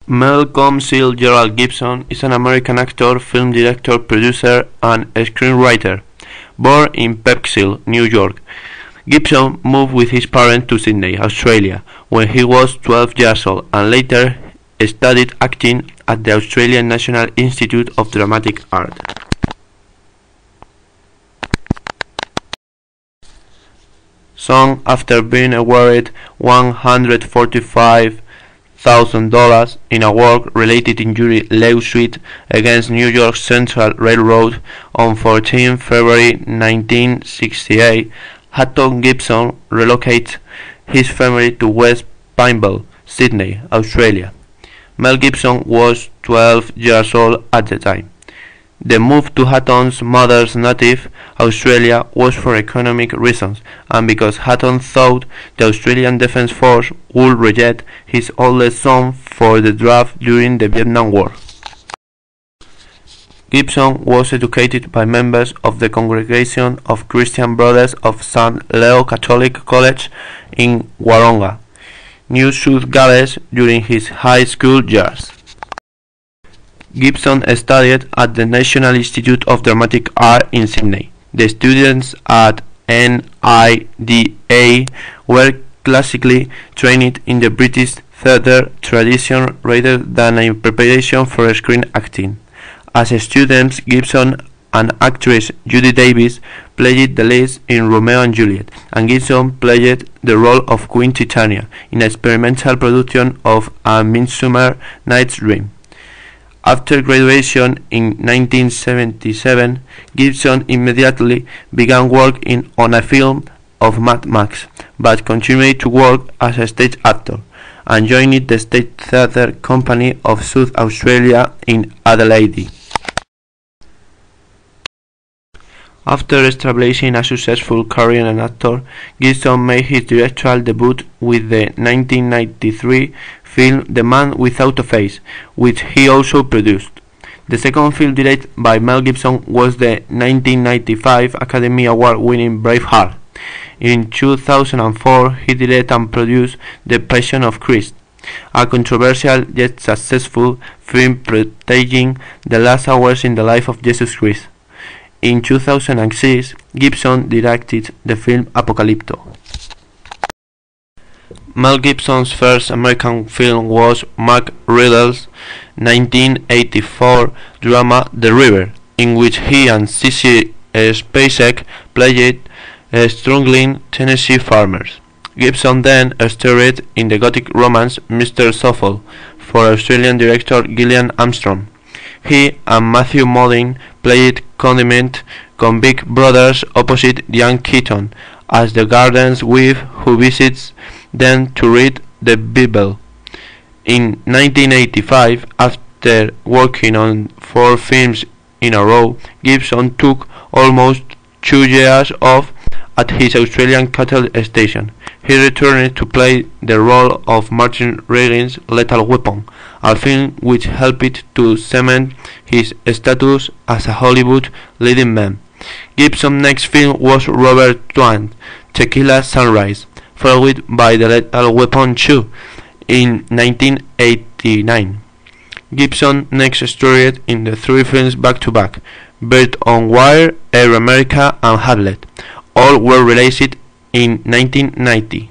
Mel Gibson is an American actor, film director, producer, and screenwriter. Born in Pepsill, New York, Gibson moved with his parents to Sydney, Australia, when he was 12 years old, and later studied acting at the Australian National Institute of Dramatic Art. Soon after being awarded $145,000 in a work-related injury lawsuit against New York Central Railroad on 14 February 1968, Hatton Gibson relocated his family to West Pineville, Sydney, Australia. Mel Gibson was 12 years old at the time. The move to Hatton's mother's native Australia was for economic reasons, and because Hatton thought the Australian Defence Force would reject his oldest son for the draft during the Vietnam War. Gibson was educated by members of the Congregation of Christian Brothers of St. Leo Catholic College in Wahroonga, New South Wales during his high school years. Gibson studied at the National Institute of Dramatic Art in Sydney. The students at NIDA were classically trained in the British theatre tradition rather than in preparation for screen acting. As students, Gibson and actress Judy Davis played the leads in Romeo and Juliet, and Gibson played the role of Queen Titania in an experimental production of A Midsummer Night's Dream. After graduation in 1977, Gibson immediately began work on a film of Mad Max, but continued to work as a stage actor, and joined the Stage Theatre Company of South Australia in Adelaide. After establishing a successful career as an actor, Gibson made his directorial debut with the 1993 film The Man Without a Face, which he also produced. The second film directed by Mel Gibson was the 1995 Academy Award-winning Braveheart. In 2004, he directed and produced The Passion of Christ, a controversial yet successful film portraying the last hours in the life of Jesus Christ. In 2006, Gibson directed the film Apocalypto. Mel Gibson's first American film was Mark Riddle's 1984 drama The River, in which he and Sissy Spacek played struggling Tennessee farmers. Gibson then starred in the gothic romance Mr. Shuffle for Australian director Gillian Armstrong. He and Matthew Modine played condiment convict brothers opposite young Keaton as the garden's wife who visits them to read the Bible. In 1985, after working on 4 films in a row, Gibson took almost 2 years off at his Australian cattle station. He returned to play the role of Martin Regan's Lethal Weapon, a film which helped to cement his status as a Hollywood leading man. Gibson's next film was Robert Twain's Tequila Sunrise, followed by The Lethal Weapon 2 in 1989. Gibson next starred in the 3 films back-to-back, Bird on Wire, Air America, and Hamlet. All were released in 1990.